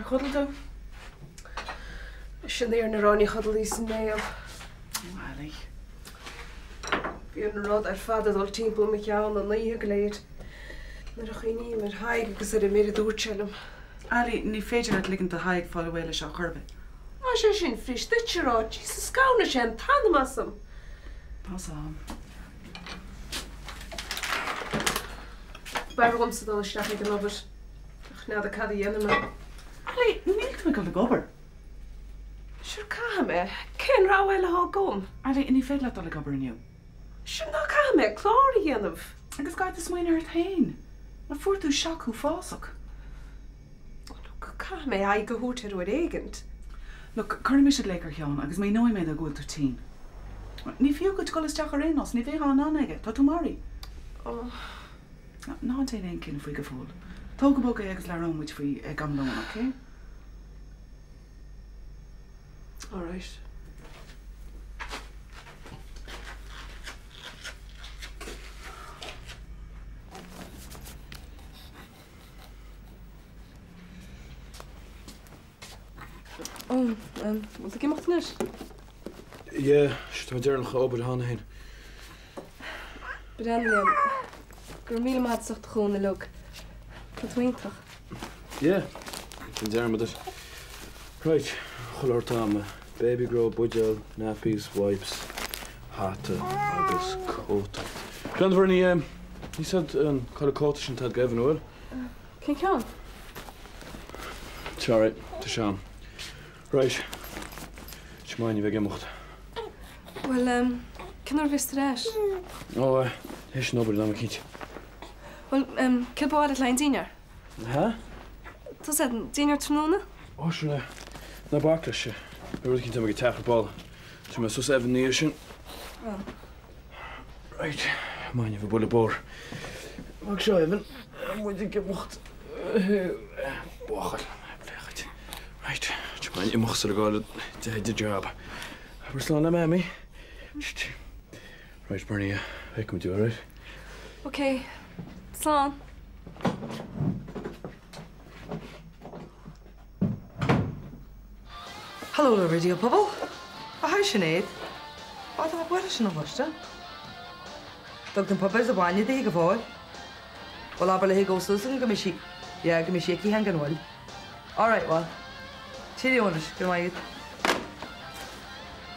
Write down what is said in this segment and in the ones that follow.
cuddle do? Sin ar na rání chudal í san néal. Wally. Bhí an rud ar fad adul timppla me ceann an naíthe léir. Nar a chuoine mar haig agus ar a mé dúirteilm. Ali, ní féidir le ligin a haig fáil bhile seo churbe. Má sé sin fris duiterá, Jesus scána sé an tanmasam. Pas am. Bargum sa dal isteach ag an obair. Ach nád a cad a dhéanam. Ali, níl me go le gobar. Siúr cáime, cén ráhfuil a gom. Ali, ní féad le le gobar aniu. Siúr ná cáime, chlár a dhéanamh. Agus gait is muoine ar tain. Na fuirtú seaachú fásach. Cáime a go hútar ar éigent. Look, chuir mé siad lécar cheann agus mé nóid méid a gúil tí. Ní fiú go goisteach ar rénos, ní bhéh an aige, tá tú marí. Ná an taon éon cin faoi go fóil. Tá go bóga agus leránmuid faoi ag an lán, oké? All right. Wat ik iemand nes? Ja, is het maar geopend handen heen. Bedankt, Gramile maat zegt gewoon de look. Wat wint toch? Ja, ik ben daar met het. Right, geloof aan baby grow, budgel, nappies, wipes, hatten, agus, coat. Kan voor niet, die zat een coat in het geven hoor. Kijk aan. It's alright, te shaan. Right. Is je mind weg mocht? Wel, kan er vist raas? Oh, is nober dan kindje. Wel, ik heb al het lijn diener. Huh? Dat is het diener te noemen? Oh, zo naar baklasje. We willen kindje met gitaarbal. Zo maar zo 7 nation. Right. Mind je voor boer. Mag zo even. Moet ik mocht. Wacht. Right. Man, je mocht er gaan de job. We're still on the mammy. Right, Bernie, I come to you, alright? Okay. Slán. Hello, radio pobl. How Sinead? What am I going to know? Dog den pobl is a wine day go fáil. Well, I'll be go Susan Gamishi. Yeah, Gamishi ki hangan well. All right, well. Chili owners, good night.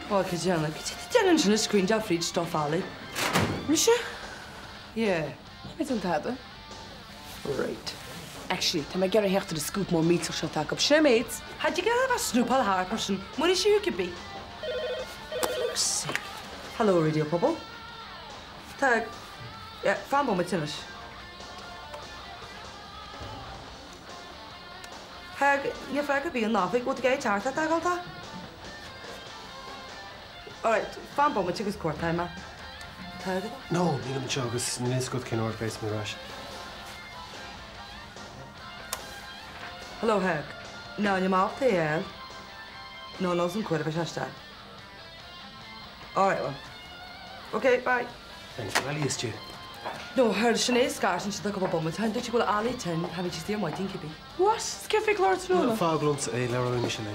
Well, Kajana, could you screen job for each stuff, Ali? Misha? Yeah. Wat aan het hebben? Right. Actually, dan mag je er de scoop more meat of shut up. Sure, mates. Had you got a snoop al haar person? What is you could be? Sick. Hello, radio pobl. Tag. Yeah, fanbom met tennis. Tag, je vraagt op je naaf. Ik moet kijken hard dat al. Alright, fanbom met chicks kort time, Tag. No, niet om chogus. Niet eens goed geen face me rush. Hello, Hag. No, je maakt het, ja. No, no, zo'n kort, wat is dat? Alright, well. Okay, bye. Thanks, wel is je. No, her Sinead scars and she's like a bomb. Time did you go to Ali 10? Have you just there? My think be. What? Skiffic Lord Snowman. Faglund, Laura Michelin.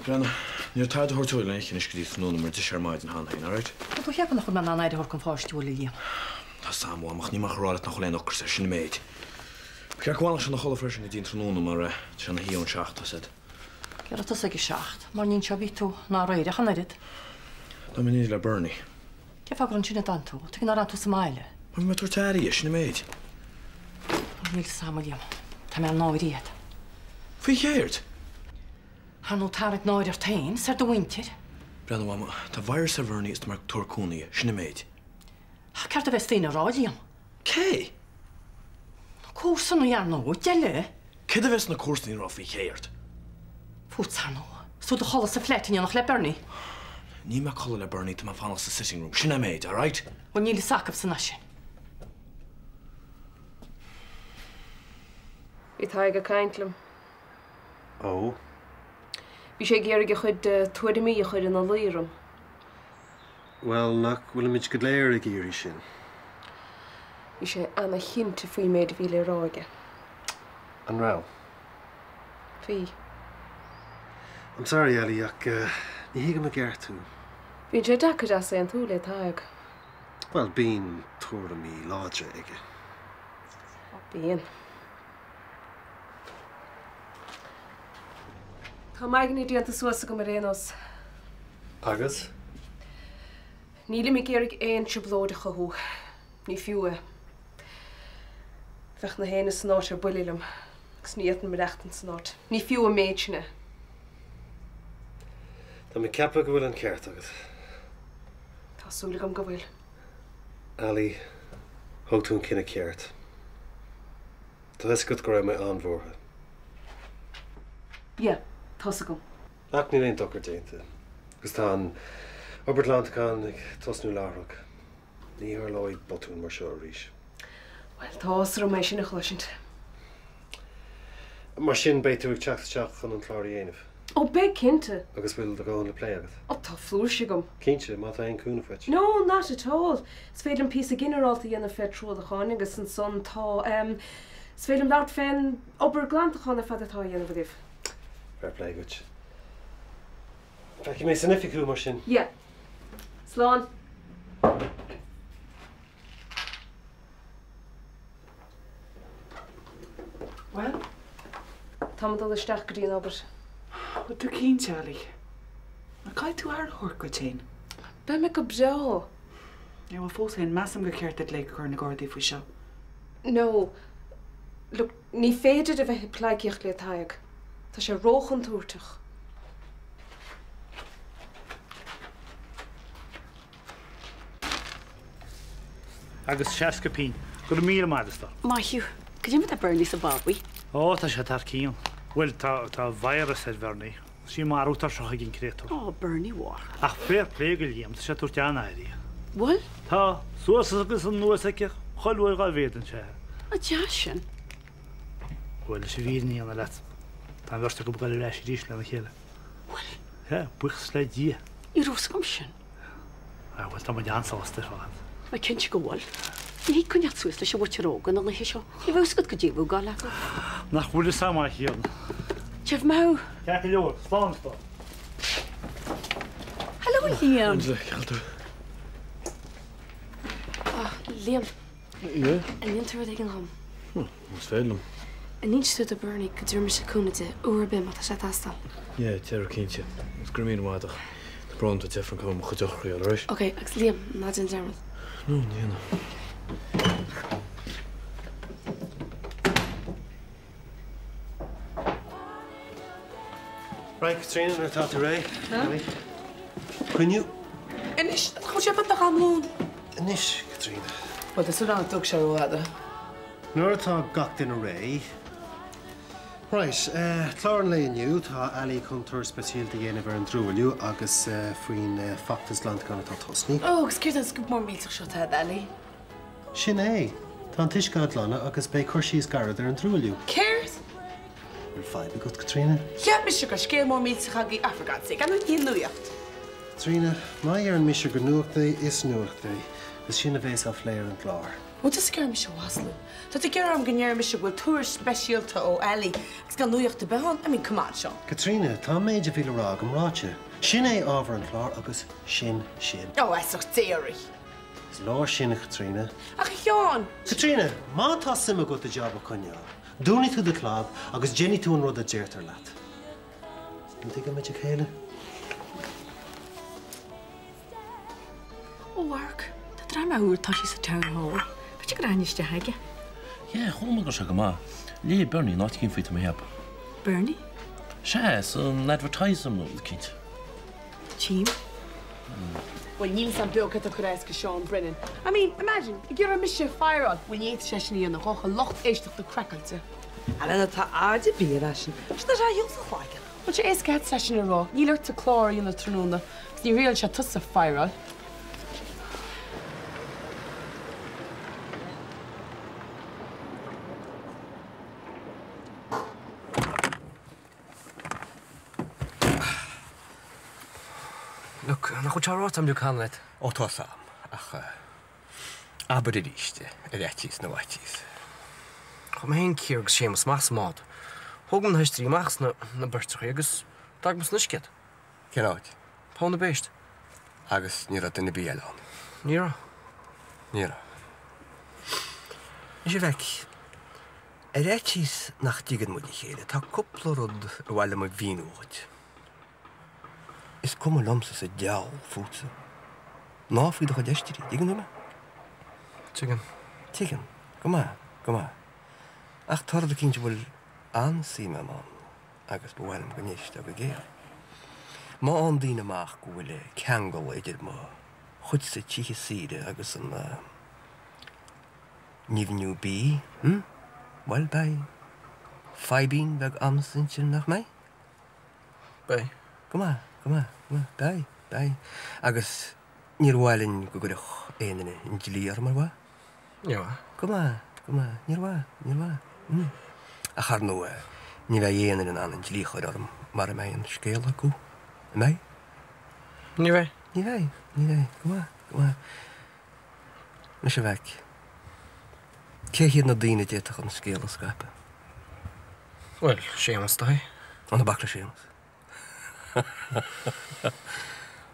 Brenna, you're tired of her toilet, and you should know nummer to share my hand, alright? Wat heb je nog met een hoor kan voorstellen, Liam? Dat is samen, mag niet meer geraden nog alleen ook session meet. Ik ga gewoon nog alle versen die intronomen, maar het is aan hier een schacht gezet. Ja, dat is een schacht, maar niet zo wie toe naar rijden, gaan dit. Dan ben je Bernie. Ik heb ook een chine tanto, ik naar aan toe smile. Maar met tortari is niet meet. Niet samen, Liam. Dat mij nou weer het. Vergeet. Haar nou taart nooit er teen, zet de winter. Brenna, mama, de virus of Bernie is de mark torconie, is niet meet. Ik heb de westine raad, Liam. Kei. Koersen nu jaar nooit, jelle. Kei de west na koersen hier af vergeet. Voets haar nou. Zo de holle se flat in je nog le Bernie. Niet meer kallen Bernie te mijn vanigste sitting room, is niet meet, alright? Wanneer jullie zaken op zijn nasje. Ik ga je kijken. Oh. Wie zeg je chud tuairmí a chud in a lírum. Well, nach bhfuil muid go léir ag iarraidh sin. Bhí sé anna chinnte faoi méid bhí le ráige. An rá. Bhí. I'm sorry, Ellie, ach ní hiigem a gceart tú. Bhín sé dacad as an tú le taag. Well, bín túra mí láidre ige. Bíon. Tá maigh ní díanta suasa go mar réanos. Agus? Níla mi géirigh éon siblóide chothú. Ní fiúa. Bheith na héana snáit ar builim. Gus níiad na reachtan snáit. Ní fiúa méidne. Tá mi ceappa go bhfuil an ceart agus. Tásúla gom go bhfuil. Ali, thug tún cinna ceart. Tá is go raibh mé anmhórtha. Ja, tása gom. Ach ní léon dochar déanta. Gus tá an Obertlandachán ag tosnú lárach. Ní ar láid botún mar seo arís. Well, tásar mééis sin na chluisint. Mar sin béitú ag teach chun an chláir dhéanamh. Ó be cinnte. Agus bhfuil do gáin le plé agat. Ó tá flúr si gom. Cínte má tá aon cúna feit. No, not at all. Sfeilm pí a generalta dhéanana fé trú a cháin agus an son tá sfeilm leart féin obair glantachána fad atá dhéanamh dibh. Fair play gut. Feici mé san ifiú mar sin. Ja. Slán. Well, Tá dul isteach go dtíon obair. wat tú cín teala. Na caiid tú ar thuir go tin. Be me go beo. Ja, bhfuil fós hén meam go ceirtad le chu na gádaí faoi seo. No. Look, ní féidir a bheith pleiceocht le taag. Tá sé róchan túirteach. Agus seacapín, go mí maidasta. Maithú, go dtí a Bernie sa Bobby? Ó, tá sé tar cían. Bhfuil tá bharas a bhernaí. Sí mar útar seo gin créú. Oh, Bernie war. Ach fér plégil líam sé tú teanna éí. Well? Tá suas agus an nuas aice choúir gá bhéan se. A deasin? Bhfuil sé bhíní anna le. Tá bhirsta go gail leis ríis le na chéile. Well? He, buchas le dí. I rúscom sin? Bhfuil tá deansáasta fád. Ma cinse go bhil. Ní cunneach suas leis bhirterógan an hé seo. I bhúscad go ddíbú gá le. Nach bhfuil sama chéan. Teh má? Ceach leor, spántá. Hello, Liam. Cealtar. Liam, Ie? an intar ag an ham. Mas félum. An níú a Bernie go dúr me se cúnaide uair bim a sé tastal. Ie, tear cínte. Gus grimín máach. Tá branta tefran com chuideachraí al reis. Ok, agus Liam, ná an dermad. No, níana. Right, Katrina, na tá ré. Chuniu? Inis, chu sé bat a chamlún. Inis, Katrina. Well, is ran tug se roiada. Nuair atá gach in a ré. Right, chláir an léonniu tá Ellie chun túir speisialta dhéanamh ar an drúiliú agus faoin factas land gan atá tosnaí. Oh, gus céir an scoop mór míteach seo tá Ellie. Sin é, tá an tuiscead lena agus bé chuirsíos garad ar an drúiliú. Céirs? Bhfuil faibe go, Katrina. Ja, mis go scéal mór míteach a í Africaán sé, gan í nuíocht. Katrina, mai ar an mise go nuachtaí is nuachtaí, gus sin a bhés á léir an glár. Wat is gur me se waslu. Dat ik am gnéir me se bhfuil túir speisialta ó Ellie, gus gan nuíocht be a mí cumá seo. Katrina, tá méidir bhí rá an ráte. Sin é ábhar an chlár agus sin. Ó, each téirí. Is láir sinna, Katrina. Ach, Seán! Katrina, má tá sima go a job a chuneá. Dúní tú de club agus Jenny tú an rud a déirtar leat. An tu go meid chéile? Ó, work. Tá drama úr tá sí sa town hall. Bete go rainiste haige? Yeah, chum go se go má. Lí Bernie ná cinn faoit mé heb. Bernie? Se an advertising nó cint. Team? Well, níl san beag a chuéis go Seán Brennan. I mean, imagine, I gur a mis se fearrad when éit sessioní an chocha locht éisteach de crackalte. Alena tá áide bí sin. Sta ra hiúl a chláige. Wat sé éis get session ará, níl te chlár ína trúna, gus ní réal se tusa fearrad. Look, nach chu terát am Canlet. Ó tá sam ach aber i ríiste a réitís na bhaitís. Chum hen cír sémas más mád. Thugann heistrí machs na burtracha agus dag mas nuiscead. Cenáid Pána béist. agus ní a duna bíán. Níra. Níra. Is sé bheic a réitís nach tígan muid chéile tá cúpla rud a bhile mo bhíúid. Is cum lomsa sa deall fúsa. Náfuí do chu deistirí, dígan nuna? Tugan. Tígan, go má. Ach tar a cinnte bhfuil ansaí me man agus bhhailm go níos a go géal. Má an daoine amach go bhfuil ceangal idir má chud sa títhe síide agus an níomhniú bí, Bhil bei feibín bheag amsan sin nach mé? Bei. Go má, bei. Agus níor bhhailinn go gurich éanaine in dlíar mar bha? Ja. Go má, níor bha. A char nó ní bheith dhéanaan an an dlíchaid orm mar a mé an scéal acu. Mé? Ní bheith? Ní bheith, go má. Na sé bheic. Cé hiad na daoine déach an scéal a scape? Well, sémas da. An na bacla sémas.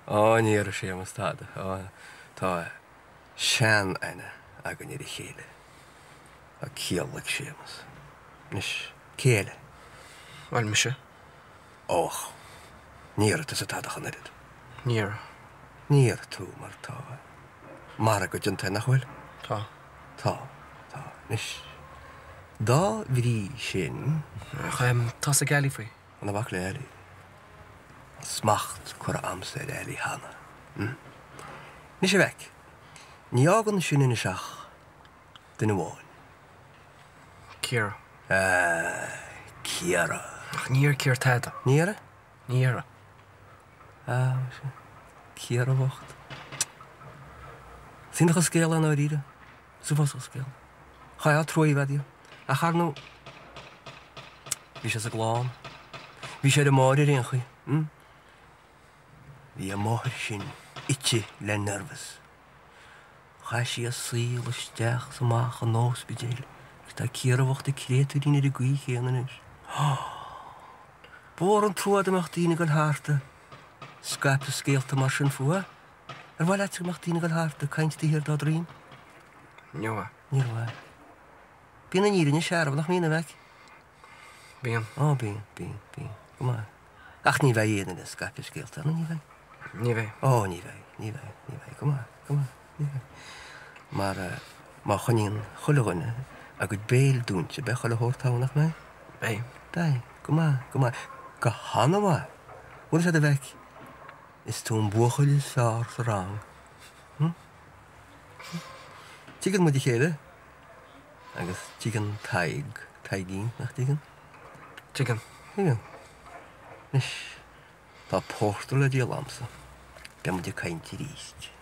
Ó, níar a sémas táda. Tá sean aine agan iad i chéile. A céalach sémas. Nis céile. Well, mise. Och, níar a sa tádach an irid. Níra. Níar tú mar tá. Mar a go dionta nachhfuil? Tá. Nis. Dá bhrí sin. Tá sa gealaí faoi. An na bacla eili. Smacht chur amsa eili hana. Nis sé bheic. Ní ágan sin ina seach duna bháin. Círa. Ciara. Ach, níor cír teda. Níara? Níra. Ciara bhacht. Sínach a scéal an áíre? Súfas a scéal. Cha troí bheidir. A charnú. Bhí sé sa gláán. Bhí sé a máir réon chuí. Bhí a máthir sin ite le nervas. Cha sí a síl isteach sa mach an nós bidéile. Tá ciara bhacht a créú díine i gcuí chéanaan is. Bór an trúad amach díine go háarta. Scaipta scéalta mar sin fua. Bhil eite amach díine go háarta caintí hir dá drín? Níor. Níor bhha. Bíon na nírinne searbh nach mína bheic? Bíon. Ó, bíon. Go má. Ach ní bheith dhéanana is scaipta scéalta, ní bheith? Ní bheith. Ó, ní bheith. Go má. Ní bheith. Mar chuníon chulaghine a go béal dúnte be chola hórtáhnach mé? Bei. Go má. Go hána bhá. Bhfuil sé a bheith? Is tún buchail seár sa rang. Tígan mu chéile? Agus tígan taigín nach tígan? Tígan. Nis, tá póstal a díal amsa. Be mu caintí ríist.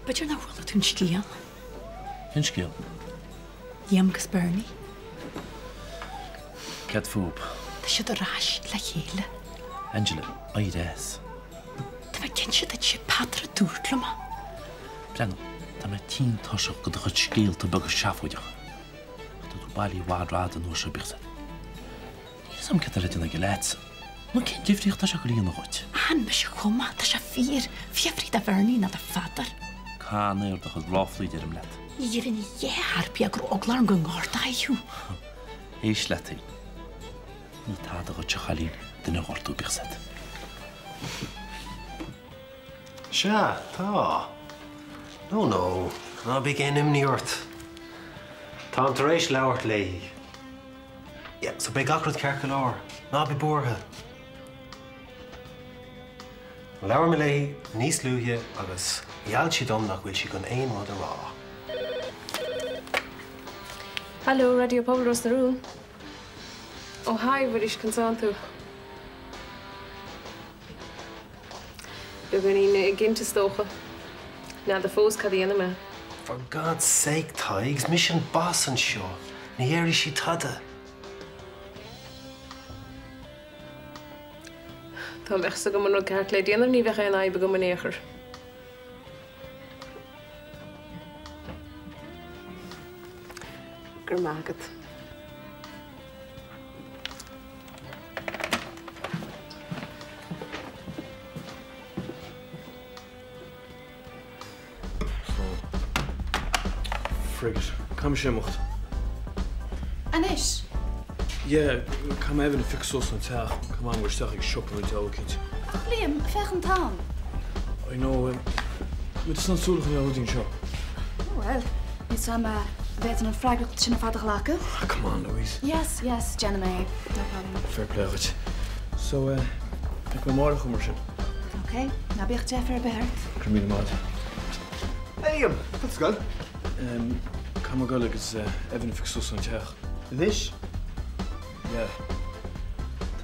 But you're not rolla tún scíal. Hin scéal. Iamgus Bernie. Cad fúb. Tá siad arás le chéile. Angela, oed es. Tá bheith cin siad si patra dúirtlama. Brennan, tá me 10 toiseach go chud scéal tá bag seafúideach. Tá tú bailí wad rád an úr bichsa. Ní sam cad a go léitsa. Má cin difriocht tá se go líon roit. An be se chuma tá se fiefrí a Bernie na a fadar. Cána ar do chud ráflúid ar am let. Írin í dhéharpi agur oglar go ngárdaú. Éis letaí. Ní tá a go chalín duna ghortú bichsad. Se, tá. No. Ná bí gé imní ort. Tá an tar éis leabhart léí. Ja, so bé gacrad cearca láir. Ná bí bortha. Leabhar me léí níos luúthe agus gheall si dom nach bhfuil si gon éon rud a rá. Hallo, Radio Pobl Rostarún. Oh, hi, waar is Consanto? We gaan in Ginte stoken. Na de foos kan die me. For God's sake, Tiggs, mission boss and show. Ní éirí si tada. Tá bheitsa go nó ceart le déanamh ní bheith an aibbe go manéair. Gur mágad. Frigid, kam sé mocht. Anis? Yeah, kam even fix sos na teach. Come on, we're still shopping with the kids. Liam, fechen tan. I know, but it's not so good in the shop. Well, it's weten een vraaglucht in de vader laken. Come on, Louise. Yes, Jenna May. No problem. Fair play, Rich. So, ik ben morgen gemersen. Okay, nou ben je Jeffrey beheerd. Ik kom hier de maat. Hey, wat is het? Kam galig is even fix sos na teach. Lish? Yeah.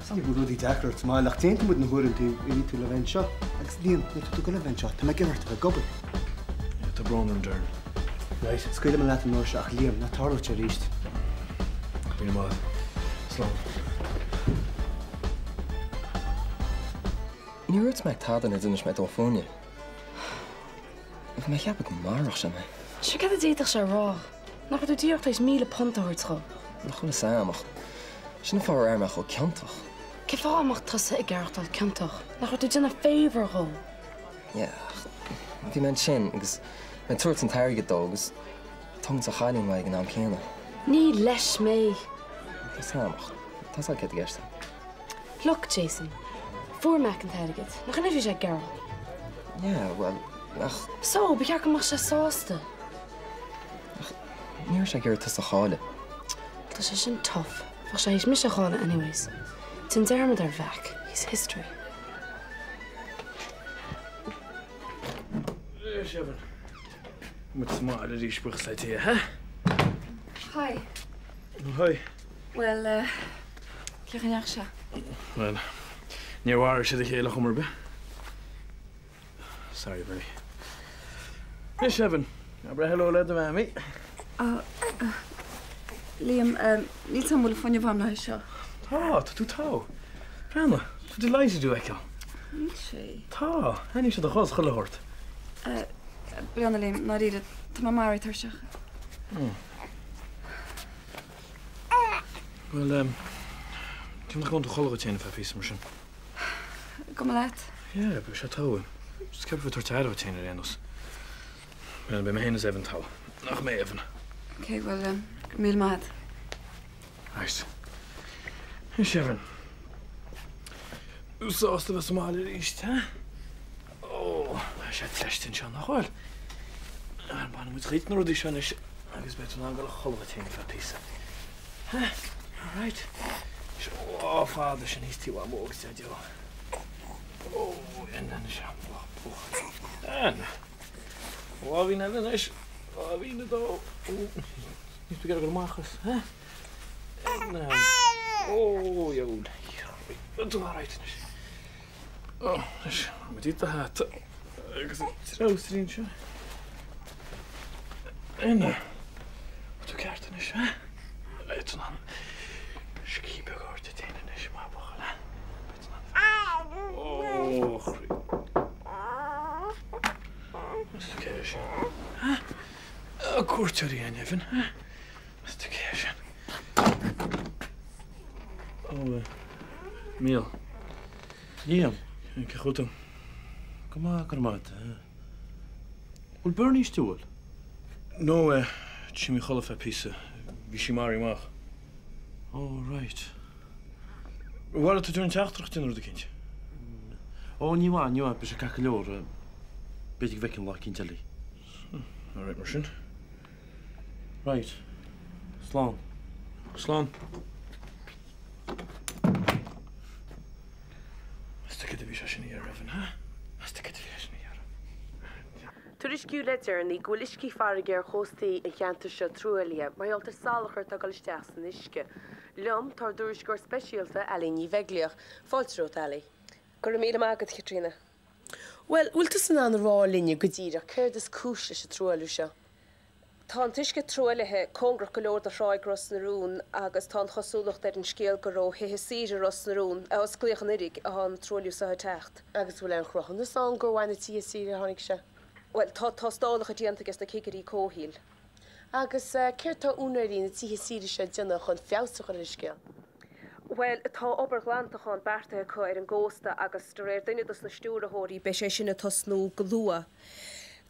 Sam guru di takert, maar lachteen moet nog horen die niet te leven shot. Ik zie niet te kunnen leven shot. Maar ik heb het wel gobben. Ja, de brown and turn. Right, het skulle me laten nog ach Liam, na tarot je richt. Kom hier de maat. Slang. Nu hoort mij taden het is met telefoon. Ik heb ik maar zijn. Je gaat het eten zo raar. Nog het duurt deze miele punten hoort zo. Nog een samen. Zijn voor er maar goed kan toch? Ik heb al maar tussen ik er al kan toch. Nog het in een favor rol. Ja. Die mensen, ik met soort van target dogs. Tong te gaan in mijn naam kennen. Niet les mee. Dat is samen. Dat is ook het eerste. Look, Jason. Voor McIntyre het. Nog een even girl. Ja, wel. Ach. Zo, begrijp ik maar zo saaste. Nu is ik hier tussen halen. Dat is een tof. Volgens mij is mis halen anyways. Ten derme daar weg. His history. Seven. Met smaak die spreekt hier, hè? Hi. Hoi. Wel, ik ga naar Wel, niet waar is het hele gommer bij? Sorry, Bernie. Hey, Seven. Maar hello, let me mee. Liam, niet zo moeilijk van je van huis, ja. Dat doet touw. Brenda, wat de lijst doe ik al? Niet zo. Ta, en is het de gas gehoord? Brenda, Liam, nou die het mama uit haar zeggen. Wel, toen gewoon de gollen zijn van vies misschien. Kom maar laat. Ja, heb ik zo touwen. Dus ik heb het tortado wat zijn erin dus. Wel, bij mij heen is even touw. Nog mee even. Oké, wel, meel maat. Nice. Hey, Sharon. Hoe zou het was maar eerst, hè? Oh, als je het slecht in Shan nog wel. Maar dan moet je niet naar die Shan is. Ik is beter dan wel gollen wat heen van pizza. Huh? Alright. Oh, vader, Shan is die wat mooi gezet, joh. Oh, en dan is hij. En. Wat wie nou is? Wat wie nou dan? Niet vergeten maken, hè? En. Oh, joh. Wat doe maar uit. Oh, dus met dit te haat. Ik zit trouwens erin, Inne. Wat doe kaarten is, hè? Weet je dan? Schiepen hoort het in en is maar begonnen. Weet je dan? Oh, groei. Wat is de kerstje? Kort sorry, even. Wat is de kerstje? Oh, Miel. Liam. Ik ga goed doen. Kom maar. Hoe Bernie is toe? No, Jimmy Golf heb pisse. Wie she Mari mag. Oh, right. Wat het te doen terug door de kindje? Oh, niet dus ik ga geloor. Beetje ik wekken laat kindje li. Alright, Martin. Right. Slaan. Stuk de visas hier even, hè? Stuk de visas hier. Turisciú letter ní golisci farigéir chóstaí a cheanta se trúalia, mar altar salachar a goisteach san isce. Lom tar dúris gur speisialta eile ní bhegliach, fáiltrú eile. Gur mí agad Katrina. Well, últa san an rá linne go dtíra, chuir is cúis se trúalu se. Tá tuisce trúalathe congra go leor a ráig ros na rún agus tá chosúlacht ar an scéal go ró hithe síre ros na rún agus cléochan irig a an trúliú sa techt. Agus bhfuil an chrochan na san gur bhhaine tí síre tháinig se. Well, tá stálacha díanta agus na cigarí cóhíl. Agus céir tá únaí na tí síre se duna chun feabhsacha le scéal. Well, tá obair glantacha an bertathe chu ar an ggósta agus do réir duine na stúrathirí be sé sinna tosnú go lua.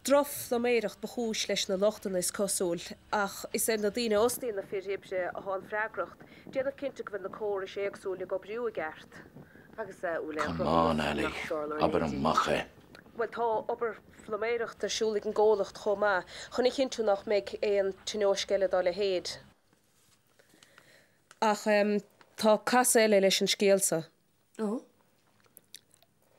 Drof do méirecht beúis leis na lochtan is cosúil, ach is na daine ostíí na firribse a há freigracht, déad cinnte go bfuil na cóir sé agsúla go briú a gceart. Agus úla. Come on, Ellie. Aber an mache. Well, tá obair floméirecht arsúla an ggólacht chomá, chun ich hinú nach méid éon tinósceile dá le héad. Ach tá casa eile leis an scéalsa.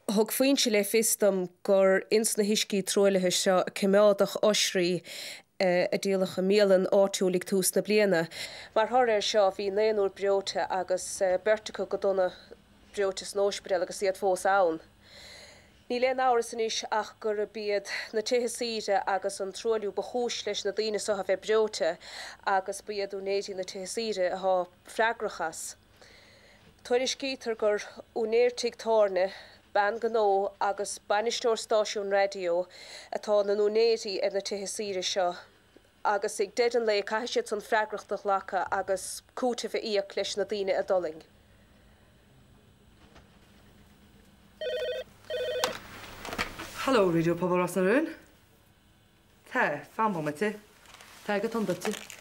Thg faoin se le fistam gur ins na hiiscí troilethe seo cemádach osraí a díalacha mélan áitiúlaigh tús na bliana. Mar thoir seo bhí néanúr breote agus bertacha go donna breote snóisbrel agus iad fós ann. Ní le áras san is ach gur bíad na tuthe síre agus an troliú beúis leis na daine so bheith breote agus bíadú nétí na tuthe síre a há freigrachas. Tuair is cítar gur únéirtigh tárne ban gó agus banisteúir stáisiún radio atá na núnéí ar na tuthe síre seo. Agus ag dean le caiisiid an freigrachtach lecha agus cúta bheith íoc leis na daine a doling. Hallo, radio pobl ras na rún. Tá, fan bomete. Tá go tan dyti.